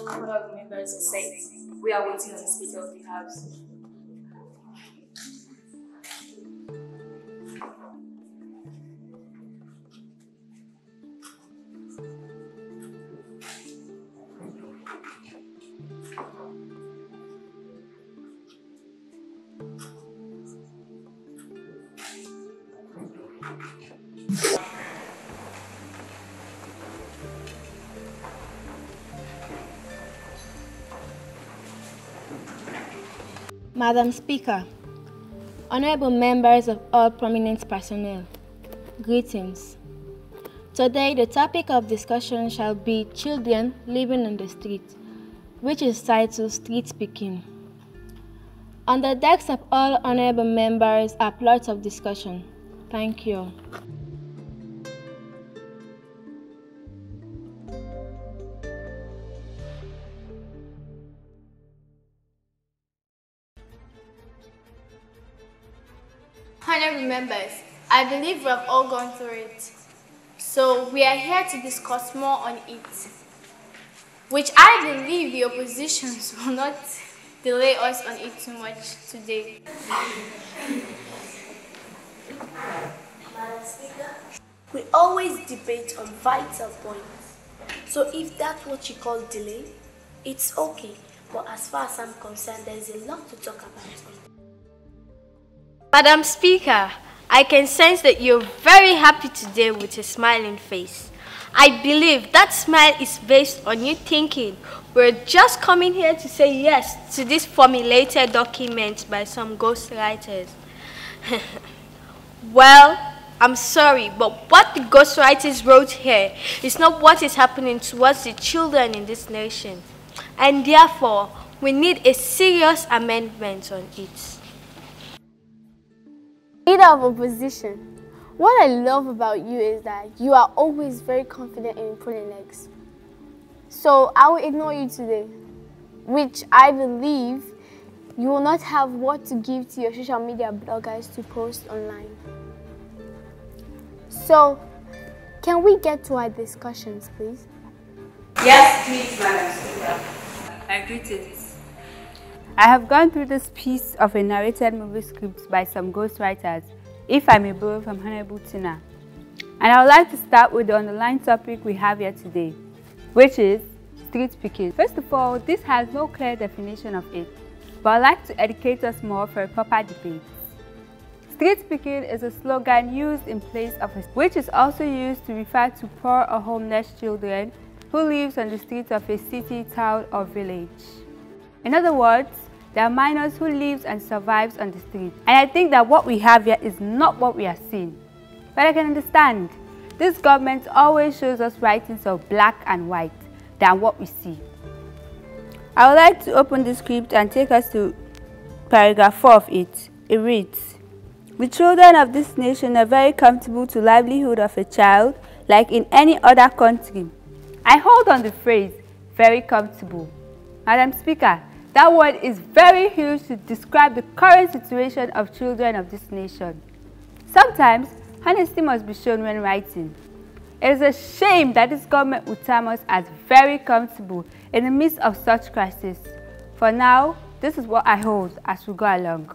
honorable members in Senate. We are waiting on the Speaker of the House. Madam Speaker, honorable members of all prominent personnel, greetings. Today, the topic of discussion shall be children living on the street, which is titled Street Picking. On the decks of all honorable members are plots of discussion. Thank you. Honorable members, I believe we have all gone through it. So we are here to discuss more on it, which I believe the oppositions will not delay us on it too much today. Madam Speaker, we always debate on vital points. So if that's what you call delay, it's okay. But as far as I'm concerned, there is a lot to talk about. Madam Speaker, I can sense that you're very happy today with a smiling face. I believe that smile is based on you thinking we're just coming here to say yes to this formulated document by some ghostwriters. Well, I'm sorry, but what the ghostwriters wrote here is not what is happening towards the children in this nation. And therefore, we need a serious amendment on it. Leader of opposition, what I love about you is that you are always very confident in pulling legs. So I will ignore you today, which I believe you will not have what to give to your social media bloggers to post online. So, can we get to our discussions, please? Yes, please, Madam Speaker. My greetings. I have gone through this piece of a narrated movie script by some ghostwriters, if I may borrow from Honorable Tina. And I would like to start with the underlying topic we have here today, which is street picking. First of all, this has no clear definition of it, but I'd like to educate us more for a proper debate. Street picking is a slogan used in place of which is also used to refer to poor or homeless children who live on the streets of a city, town, or village. In other words, there are minors who live and survive on the street. And I think that what we have here is not what we are seeing. But I can understand. This government always shows us writings of black and white than what we see. I would like to open the script and take us to paragraph 4 of it. It reads, "The children of this nation are very comfortable to livelihood of a child like in any other country." I hold on the phrase, very comfortable. Madam Speaker, that word is very huge to describe the current situation of children of this nation. Sometimes, honesty must be shown when writing. It is a shame that this government would term us as very comfortable in the midst of such crisis. For now, this is what I hold as we go along.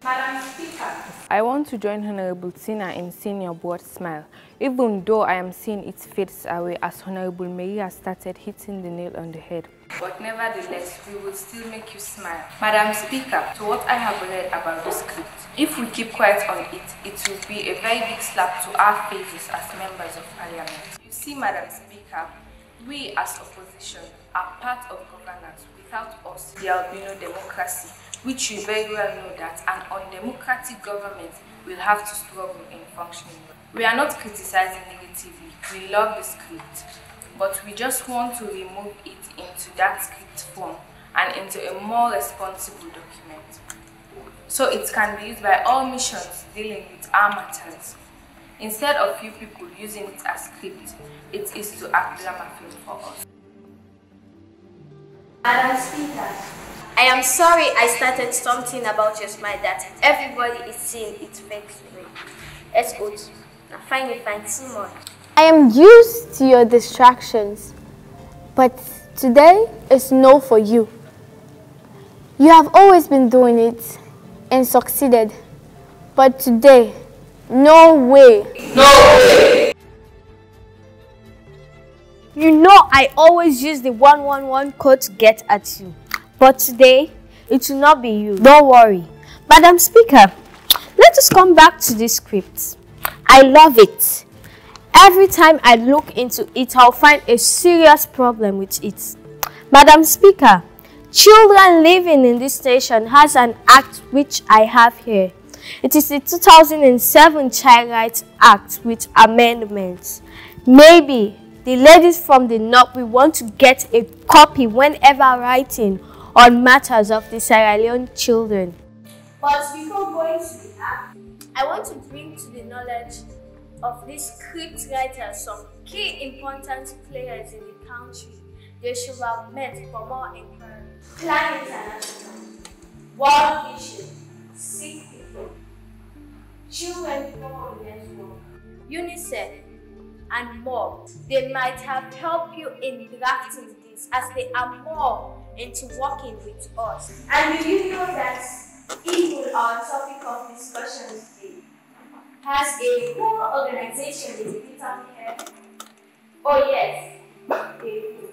Madam Speaker, I want to join Honorable Tina in seeing your broad smile, even though I am seeing it fades away as Honorable Maria started hitting the nail on the head. But nevertheless, we will still make you smile. Madam Speaker, to what I have read about the script, if we keep quiet on it, it will be a very big slap to our faces as members of Parliament. You see, Madam Speaker, we as opposition are part of governance. Without us, there will be no democracy, which you very well know that an undemocratic government will have to struggle in functioning. We are not criticizing negatively, we love the script, but we just want to remove it into that script form and into a more responsible document, so it can be used by all missions dealing with our matters. Instead of few people using it as script, it is to act dramatically for us. Madam Speaker, I am sorry I started something about your smile that everybody is seeing it fake way. Let's go. Now find 2 more. I am used to your distractions. But today is no for you. You have always been doing it and succeeded. But today, no way. No way! You know I always use the 111 code to get at you. But today, it will not be you. Don't worry. Madam Speaker, let us come back to this script. I love it. Every time I look into it, I'll find a serious problem with it. Madam Speaker, children living in this nation has an act which I have here. It is the 2007 Child Rights Act with amendments. Maybe the ladies from the north will want to get a copy whenever writing on matters of the Sierra Leone children. But before going to the act, I want to bring to the knowledge of these script writers some key important players in the country. They should have met for more inquiry. Plan International, World Vision, Sick People, Children Forum Network, UNICEF, and more. They might have helped you in drafting this as they are more into working with us. And do you know that even our topic of discussion today has a whole organization written here? Oh yes, they do.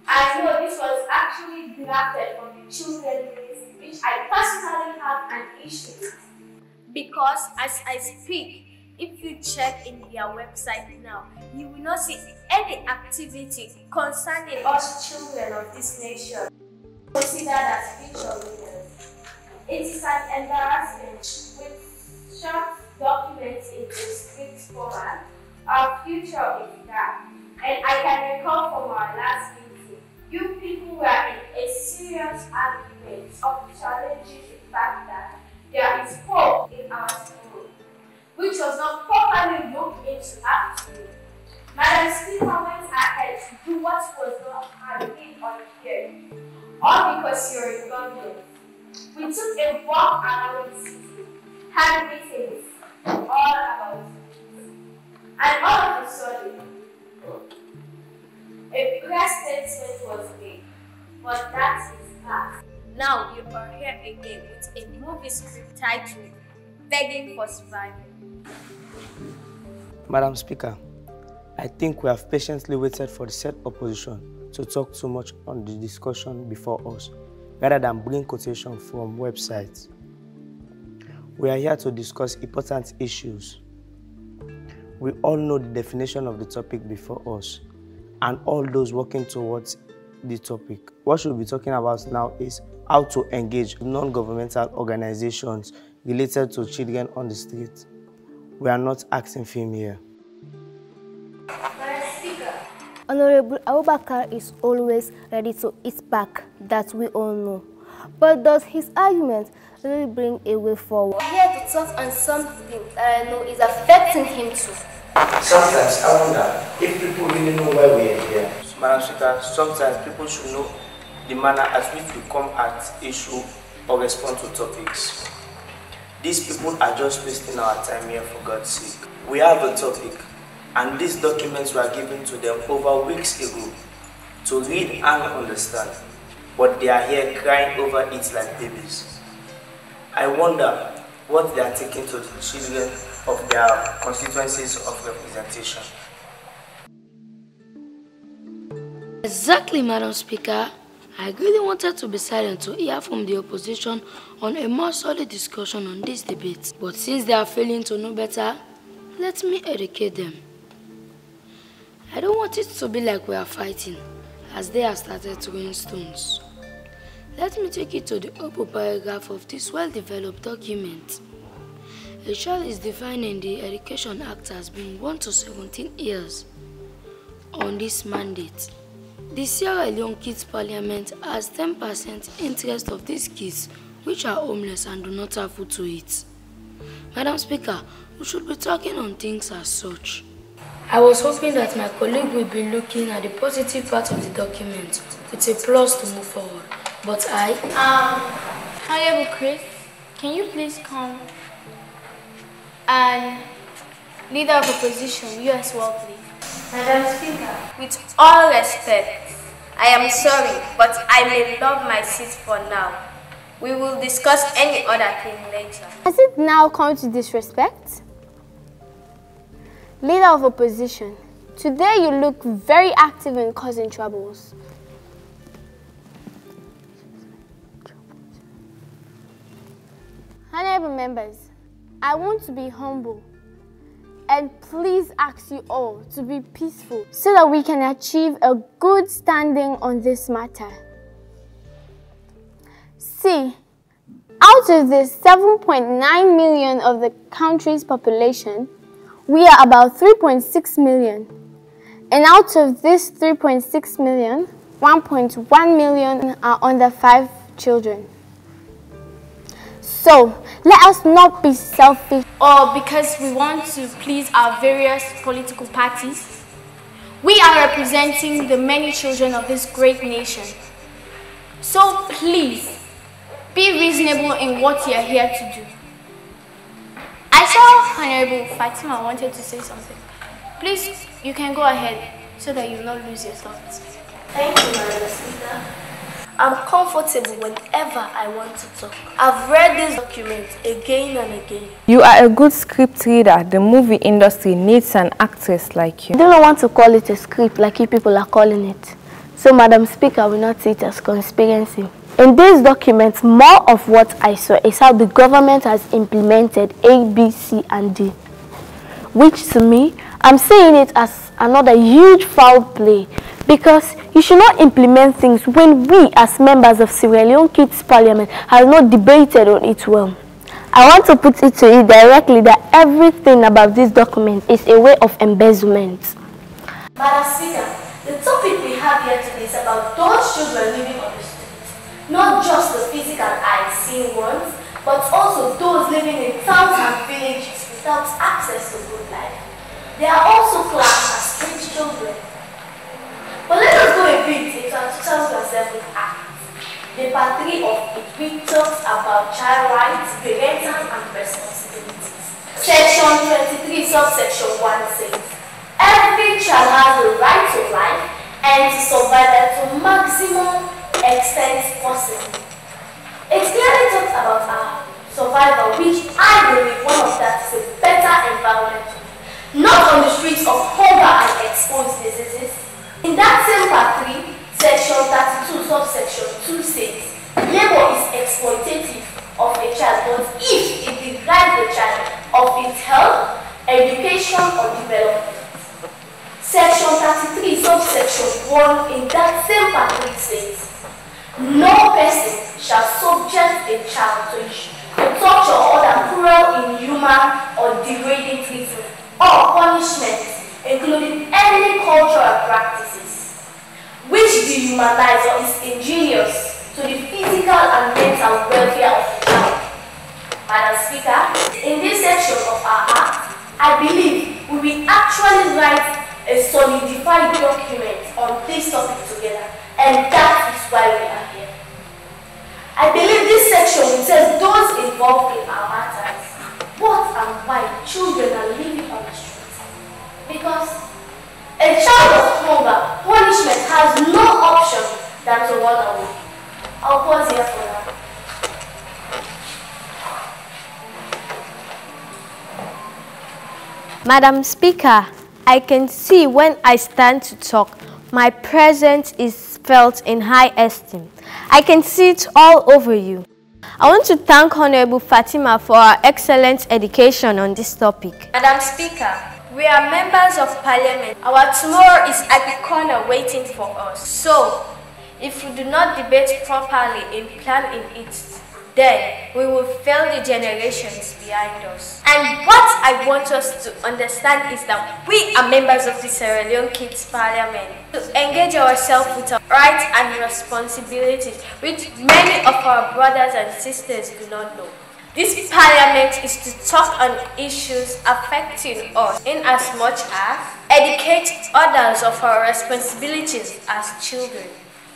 I know this was actually drafted from the children list, which I personally have an issue with. Because as I speak, if you check in their website now, you will not see any activity concerning us children of this nation considered as future leaders. It is an embarrassment with short documents in the script format. Our future is dark, and I can recall from our last meeting, you people were in a serious argument of challenging the fact that there is hope in our school, which was not properly looked into actually. Madam Speaker went ahead to do what was not agreed on here, all because you're in government. We took a walk around the city, had meetings all about it, and all of a sudden, a press statement was made, but that is past. Now you are here again with a movie script titled Begging for Survival. Madam Speaker, I think we have patiently waited for the said opposition to talk too much on the discussion before us, rather than bring quotation from websites. We are here to discuss important issues. We all know the definition of the topic before us, and all those working towards the topic. What we'll be talking about now is how to engage non-governmental organizations related to children on the street. We are not acting film here. Honorable Abubakar is always ready to hit back, that we all know. But does his argument really bring a way forward? I'm here to talk on something that I know is affecting him too. Sometimes I wonder if people really know why we are here. Madam Speaker, sometimes people should know the manner at which we come at issue or respond to topics. These people are just wasting our time here, for God's sake. We have a topic, and these documents were given to them over weeks ago to read and understand, but they are here crying over it like babies. I wonder what they are taking to the children of their constituencies of representation. Exactly, Madam Speaker. I really wanted to be silent to hear from the opposition on a more solid discussion on this debate. But since they are failing to know better, let me educate them. I don't want it to be like we are fighting, as they have started throwing stones. Let me take you to the upper paragraph of this well-developed document. A child is defined in the Education Act as being 1 to 17 years. On this mandate, the Sierra Leone Kids Parliament has 10% interest of these kids which are homeless and do not have food to eat. Madam Speaker, we should be talking on things as such. I was hoping that my colleague will be looking at the positive part of the document with a plus to move forward. But Honorable Chris, can you please come? And Leader of Opposition, you as well, please. Madam Speaker, with all respect, I am sorry, but I may love my seat for now. We will discuss any other thing later. Has it now come to disrespect? Leader of opposition, today you look very active in causing troubles. Honorable members, I want to be humble and please ask you all to be peaceful so that we can achieve a good standing on this matter. See, out of the 7.9 million of the country's population, we are about 3.6 million. And out of this 3.6 million, 1.1 million are under 5 children. So, let us not be selfish. Or because we want to please our various political parties. We are representing the many children of this great nation. So please, be reasonable in what you are here to do. I saw Honorable Fatima wanted to say something. Please, you can go ahead so that you will not lose your thoughts. Thank you, Madam Speaker. I'm comfortable whenever I want to talk. I've read this document again and again. You are a good script reader. The movie industry needs an actress like you. I don't want to call it a script like you people are calling it. So, Madam Speaker, will not see it as conspiracy. In this document, more of what I saw is how the government has implemented A, B, C, and D. Which to me, I'm seeing it as another huge foul play. Because you should not implement things when we, as members of Sierra Leone Kids Parliament, have not debated on it well. I want to put it to you directly that everything about this document is a way of embezzlement. Madam Speaker, the topic we have here today is about those children living on the streets. Not just the physical eye seeing ones, but also those living in towns and villages without access to good life. They are also classed as street children. But let us go a bit into our 2007 Act. The part 3 of it, which talks about child rights, parental and responsibilities. Section 23, subsection 1 says, every child has the right to life and to survival to maximum extent possible. It clearly talks about our survival, which I believe one of that is a better environment. Not on the streets of hunger and exposed diseases. In that same part 3, section 32, subsection 2 says, labor is exploitative of a child, but if it deprives the child of its health, education, or development. Section 33, subsection 1, in that same part 3 says, no person shall subject a child to torture or other cruel, inhuman, or degrading treatment, or punishment, including any cultural practices, which dehumanize or is injurious to the physical and mental welfare of the child. Madam Speaker, in this section of our Act, I believe we will actually write a solidified document on this topic together, and that is why we are here. I believe this section will tell those involved in our matters what and why children are living on the streets. Because a child of hunger, punishment has no option than to run away. I'll pause here for now. Madam Speaker, I can see when I stand to talk, my presence is felt in high esteem. I can see it all over you. I want to thank Honorable Fatima for her excellent education on this topic. Madam Speaker, we are members of Parliament. Our tomorrow is at the corner waiting for us. So, if we do not debate properly in planning it, then we will fail the generations behind us. And what I want us to understand is that we are members of the Sierra Leone Kids Parliament to engage ourselves with our rights and responsibilities, which many of our brothers and sisters do not know. This parliament is to talk on issues affecting us in as much as educate others of our responsibilities as children.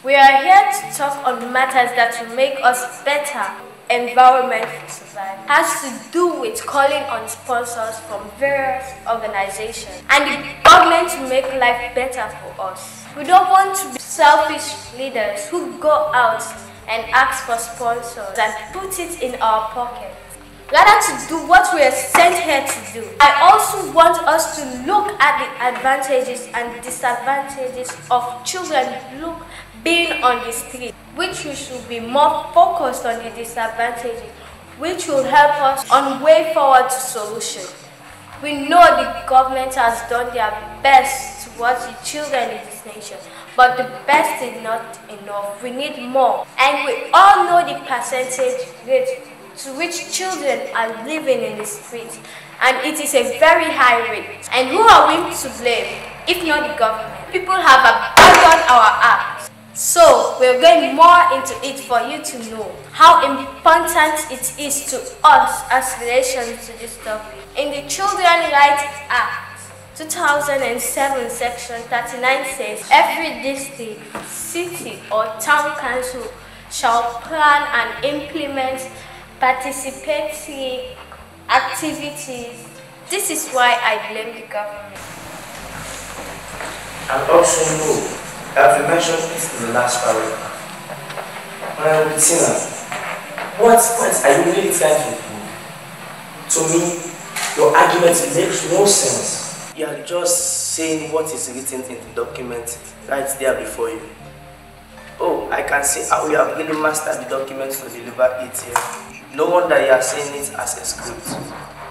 We are here to talk on matters that will make us better environment for survival has to do with calling on sponsors from various organizations and the government to make life better for us. We don't want to be selfish leaders who go out and ask for sponsors and put it in our pockets. Rather to do what we are sent here to do. I also want us to look at the advantages and disadvantages of children being on the street, which we should be more focused on the disadvantages, which will help us on way forward to solution. We know the government has done their best towards the children in this nation, but the best is not enough. We need more. And we all know the percentage rate to which children are living in the streets, and it is a very high rate. And who are we to blame if not the government? People have abandoned our acts. So we're going more into it for you to know how important it is to us as relations to this topic. In the Children's Rights Act 2007 section 39 says every district, city or town council shall plan and implement participatory activities. This is why I blame the government. And also know that we mentioned this in the last paragraph. Honorable Tina, what point are you really trying to prove? To me, your argument makes no sense. You are just saying what is written in the document right there before you. Oh, I can see how you have really mastered the document to deliver it here. No wonder you are saying it as a script.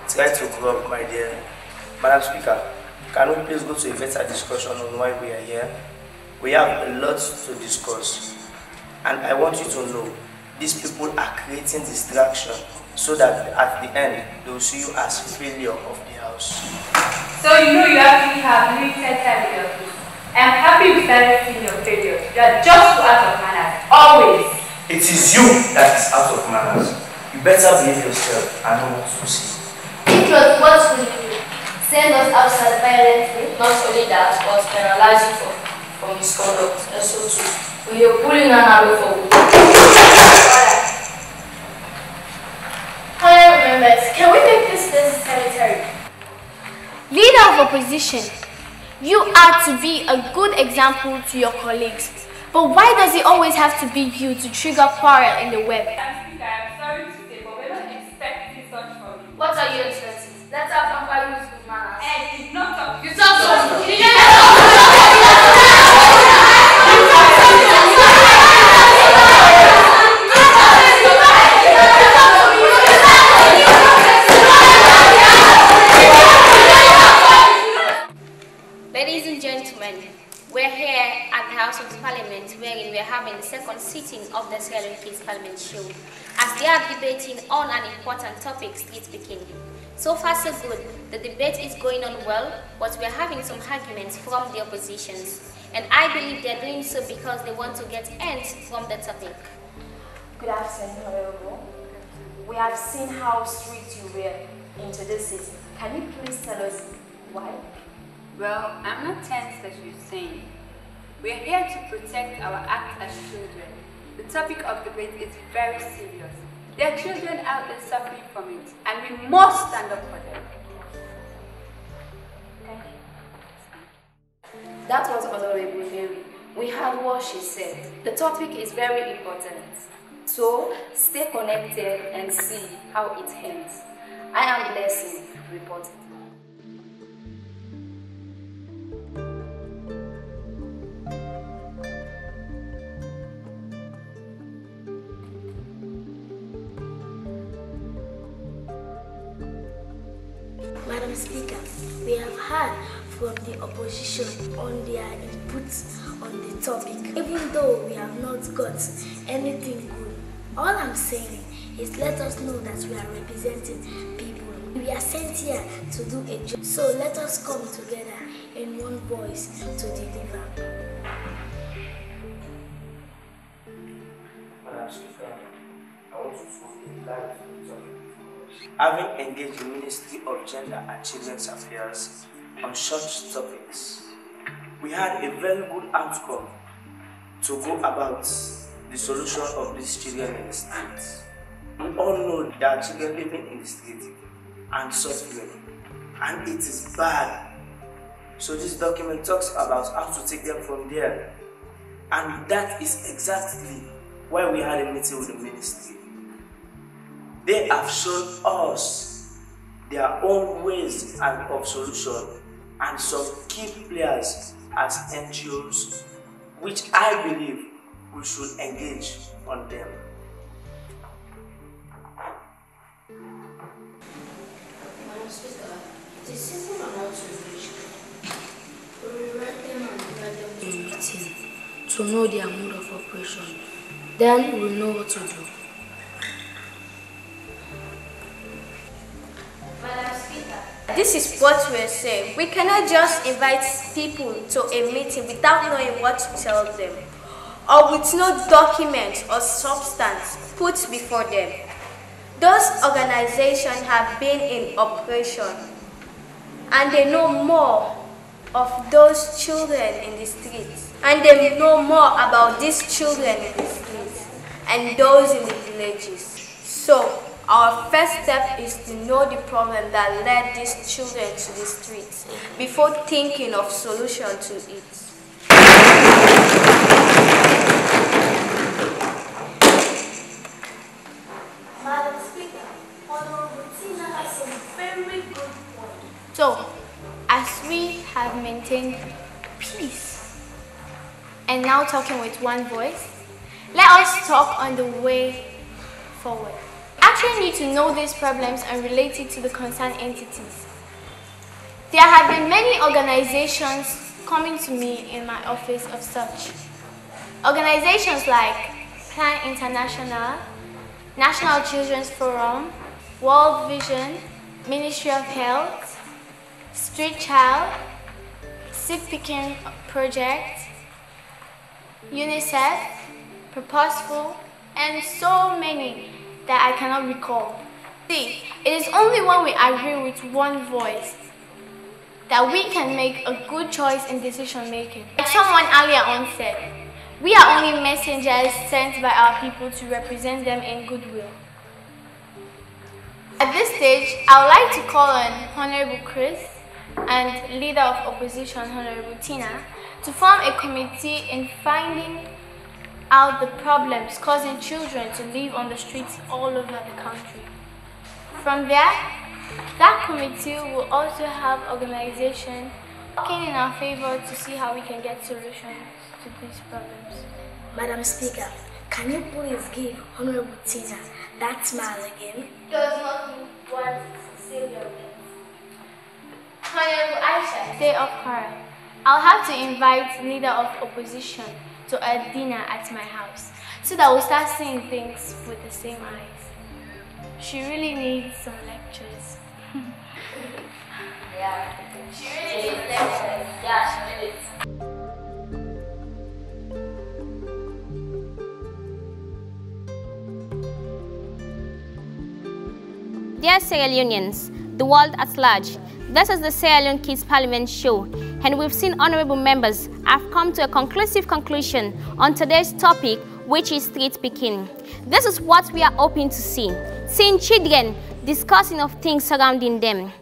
Try to grow up, my dear. Madam Speaker, can we please go to a better discussion on why we are here? We have a lot to discuss. And I want you to know, these people are creating distraction so that at the end, they will see you as failure of the house. So you know you actually have limited time in your group. I am happy we started seeing your failure. You are just too out of manners, always. It is you that is out of manners. You better behave yourself and know what to say. It was what will you do? Send us outside violently? Not only that, but penalize you for misconduct. And so too, with your pulling an arrow for good. Honorable members, can we make this sanitary? Leader of opposition, you are to be a good example to your colleagues. But why does it always have to be you to trigger quarrel in the web? I am sorry to say, but we're not expecting such from you. What are you expecting? Let's have Papa use good manners. I did not talk. You talk to me. Ladies and gentlemen, we're here at the House of Parliament wherein we're having the second sitting of the Sierra Leone Parliament show as they are debating on an important topic, street speaking. So far so good, the debate is going on well, but we're having some arguments from the oppositions. And I believe they're doing so because they want to get ends from the topic. Good afternoon, Honorable. We have seen how strict you were into this city. Can you please tell us why? Well, I'm not tense as you're saying. We're here to protect our act as children. The topic of debate is very serious. There are children out there suffering from it, and we must stand up for them. Thank you. That was Honorable Mary. We heard what she said. The topic is very important. So, stay connected and see how it ends. I am Blessing, reporting. Madam Speaker, we have heard from the opposition on their inputs on the topic. Even though we have not got anything good, all I'm saying is let us know that we are representing people. We are sent here to do a job. So let us come together in one voice to deliver. Madam Speaker, I want to throw a light on the topic. Having engaged the Ministry of Gender and Children's Affairs on such topics, we had a very good outcome to go about the solution of these children in the streets. We all know there are children living in the street and suffering, and it is bad. So this document talks about how to take them from there. And that is exactly why we had a meeting with the ministry. They have shown us their own ways and of solution and some key players as NGOs, which I believe we should engage on them. Madam Speaker, it is simple and not to reach. We rewrite them and invite them to a meeting to know their mode of operation. Then we'll know what to do. Madam Speaker, this is what we're saying. We cannot just invite people to a meeting without knowing what to tell them, or with no document or substance put before them. Those organizations have been in operation, and they know more of those children in the streets, and they know more about these children in the streets and those in the villages. So our first step is to know the problem that led these children to the streets before thinking of solution to it. Madam Speaker, Honorable Tina has some very good points. So, as we have maintained peace and now talking with one voice, let us talk on the way forward. Actually need to know these problems and relate it to the concerned entities. There have been many organizations coming to me in my office of such. Organizations like Plan International, National Children's Forum, World Vision, Ministry of Health, Street Child, Sick Picking Project, UNICEF, Purposeful, and so many that I cannot recall. See, it is only when we agree with one voice that we can make a good choice in decision making. Like someone earlier on said, we are only messengers sent by our people to represent them in goodwill. At this stage, I would like to call on Honorable Chris and Leader of Opposition, Honorable Tina, to form a committee in finding out the problems causing children to live on the streets all over the country. From there, that committee will also have organizations working in our favor to see how we can get solutions to these problems. Madam Speaker, can you please give Honorable Tina that smile again? Does not want Cecilia. Honorable Aisha, stay off her. I'll have to invite Leader of Opposition to a dinner at my house so that we'll start seeing things with the same eyes. She really needs some lectures. Yeah. She really needs lectures. Yeah, she needs. Dear Sierra Leoneans, the world at large, this is the Sierra Leone Kids Parliament show, and we've seen honorable members have come to a conclusive conclusion on today's topic, which is street picking. This is what we are hoping to see, seeing children discussing of things surrounding them.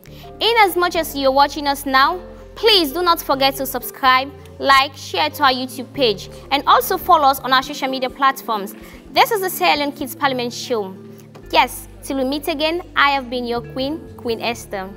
In as much as you're watching us now, please do not forget to subscribe, like, share to our YouTube page, and also follow us on our social media platforms. This is the Sierra Leone Kids Parliament show. Yes, till we meet again, I have been your queen, Queen Esther.